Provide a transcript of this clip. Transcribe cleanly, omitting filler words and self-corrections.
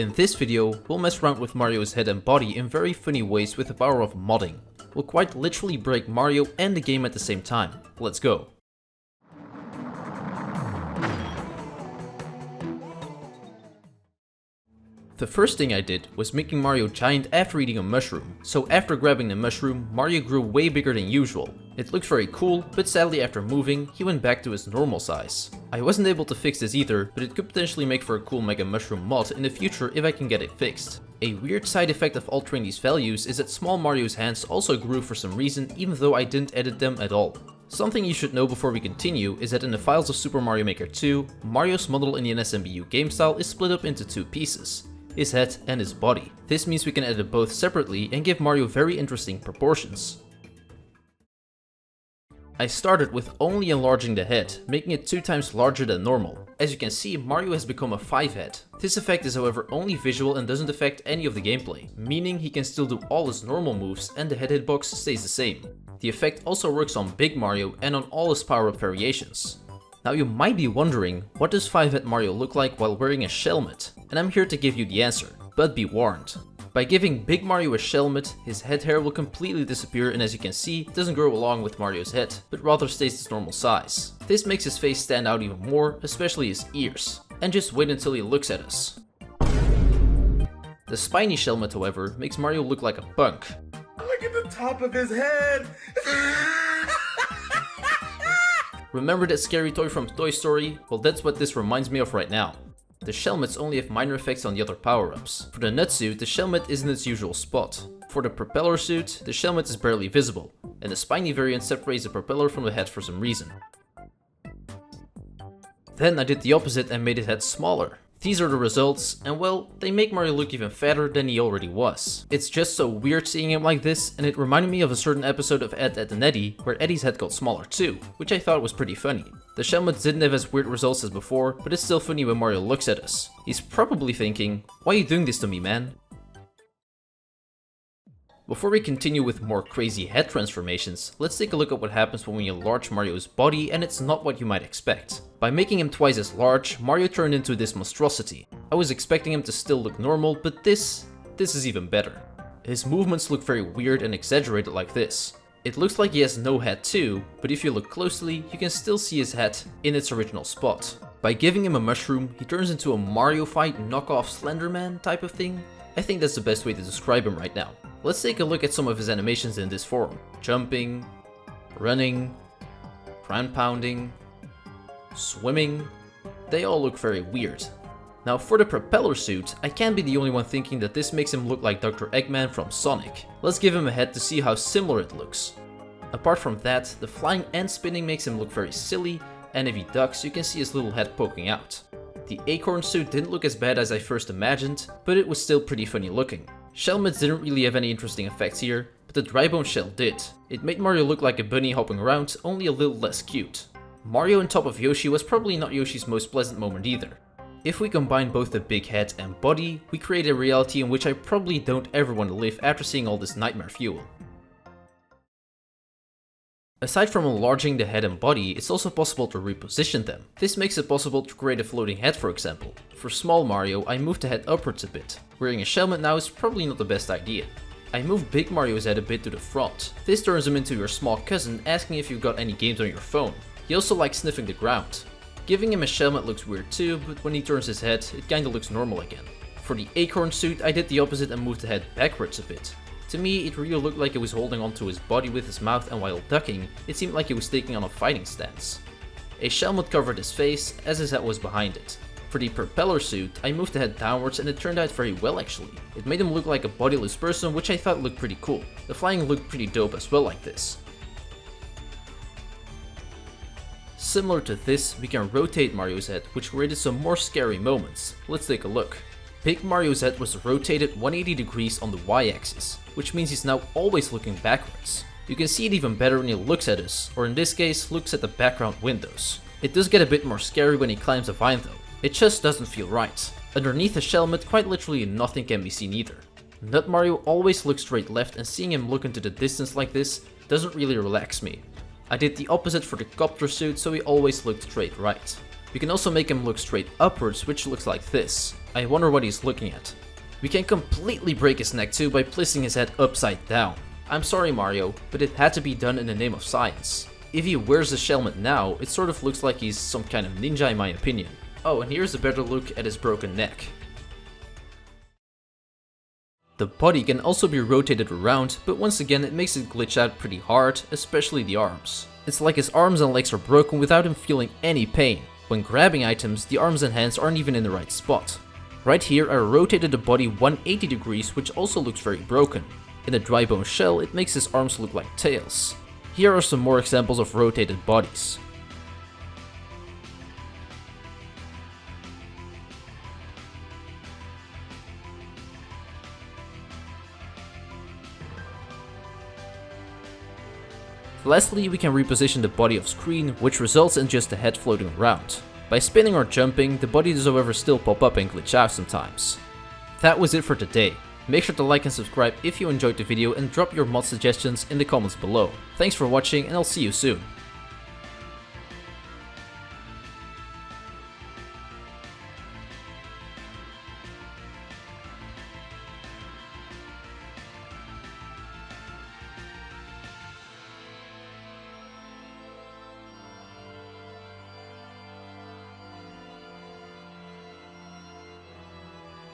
In this video, we'll mess around with Mario's head and body in very funny ways with the power of modding. We'll quite literally break Mario and the game at the same time. Let's go! The first thing I did was making Mario giant after eating a mushroom. So after grabbing the mushroom, Mario grew way bigger than usual. It looked very cool, but sadly after moving, he went back to his normal size. I wasn't able to fix this either, but it could potentially make for a cool Mega Mushroom mod in the future if I can get it fixed. A weird side effect of altering these values is that small Mario's hands also grew for some reason, even though I didn't edit them at all. Something you should know before we continue is that in the files of Super Mario Maker 2, Mario's model in the NSMBU game style is split up into two pieces: his head and his body. This means we can edit both separately and give Mario very interesting proportions. I started with only enlarging the head, making it 2 times larger than normal. As you can see, Mario has become a 5 head. This effect is however only visual and doesn't affect any of the gameplay, meaning he can still do all his normal moves and the head hitbox stays the same. The effect also works on Big Mario and on all his power-up variations. Now you might be wondering, what does 5-head Mario look like while wearing a shelmet? And I'm here to give you the answer, but be warned. By giving Big Mario a shelmet, his head hair will completely disappear, and as you can see, it doesn't grow along with Mario's head, but rather stays its normal size. This makes his face stand out even more, especially his ears. And just wait until he looks at us. The spiny shelmet, however, makes Mario look like a punk. Look at the top of his head! Remember that scary toy from Toy Story? Well, that's what this reminds me of right now. The shelmets only have minor effects on the other power-ups. For the nut suit, the shelmet is in its usual spot. For the propeller suit, the shelmet is barely visible, and the spiny variant separates the propeller from the head for some reason. Then I did the opposite and made his head smaller. These are the results, and well, they make Mario look even fatter than he already was. It's just so weird seeing him like this, and it reminded me of a certain episode of Ed, Edd and Eddy, where Eddie's head got smaller too, which I thought was pretty funny. The shelmet didn't have as weird results as before, but it's still funny when Mario looks at us. He's probably thinking, "Why are you doing this to me, man?" Before we continue with more crazy head transformations, let's take a look at what happens when we enlarge Mario's body, and it's not what you might expect. By making him twice as large, Mario turned into this monstrosity. I was expecting him to still look normal, but this is even better. His movements look very weird and exaggerated like this. It looks like he has no head too, but if you look closely, you can still see his head in its original spot. By giving him a mushroom, he turns into a Mario fight knockoff Slenderman type of thing. I think that's the best way to describe him right now. Let's take a look at some of his animations in this form. Jumping, running, ground pounding, swimming. They all look very weird. Now for the propeller suit, I can't be the only one thinking that this makes him look like Dr. Eggman from Sonic. Let's give him a head to see how similar it looks. Apart from that, the flying and spinning makes him look very silly, and if he ducks, you can see his little head poking out. The acorn suit didn't look as bad as I first imagined, but it was still pretty funny looking. Shelmets didn't really have any interesting effects here, but the dry bone shell did. It made Mario look like a bunny hopping around, only a little less cute. Mario on top of Yoshi was probably not Yoshi's most pleasant moment either. If we combine both the big head and body, we create a reality in which I probably don't ever want to live after seeing all this nightmare fuel. Aside from enlarging the head and body, it's also possible to reposition them. This makes it possible to create a floating head, for example. For small Mario, I moved the head upwards a bit. Wearing a shelmet now is probably not the best idea. I moved Big Mario's head a bit to the front. This turns him into your small cousin, asking if you've got any games on your phone. He also likes sniffing the ground. Giving him a shelmet looks weird too, but when he turns his head, it kinda looks normal again. For the acorn suit, I did the opposite and moved the head backwards a bit. To me, it really looked like he was holding onto his body with his mouth, and while ducking, it seemed like he was taking on a fighting stance. A shelmet covered his face, as his head was behind it. For the propeller suit, I moved the head downwards and it turned out very well actually. It made him look like a bodiless person, which I thought looked pretty cool. The flying looked pretty dope as well like this. Similar to this, we can rotate Mario's head, which created some more scary moments. Let's take a look. Big Mario's head was rotated 180 degrees on the y-axis, which means he's now always looking backwards. You can see it even better when he looks at us, or in this case, looks at the background windows. It does get a bit more scary when he climbs a vine though. It just doesn't feel right. Underneath the shelmet, quite literally nothing can be seen either. Nut Mario always looks straight left, and seeing him look into the distance like this doesn't really relax me. I did the opposite for the copter suit, so he always looked straight right. We can also make him look straight upwards, which looks like this. I wonder what he's looking at. We can completely break his neck too by placing his head upside down. I'm sorry Mario, but it had to be done in the name of science. If he wears the helmet now, it sort of looks like he's some kind of ninja in my opinion. Oh, and here's a better look at his broken neck. The body can also be rotated around, but once again it makes it glitch out pretty hard, especially the arms. It's like his arms and legs are broken without him feeling any pain. When grabbing items, the arms and hands aren't even in the right spot. Right here I rotated the body 180 degrees, which also looks very broken. In the dry bone shell, it makes his arms look like tails. Here are some more examples of rotated bodies. Lastly, we can reposition the body off screen, which results in just the head floating around. By spinning or jumping, the body does however still pop up and glitch out sometimes. That was it for today. Make sure to like and subscribe if you enjoyed the video and drop your mod suggestions in the comments below. Thanks for watching and I'll see you soon.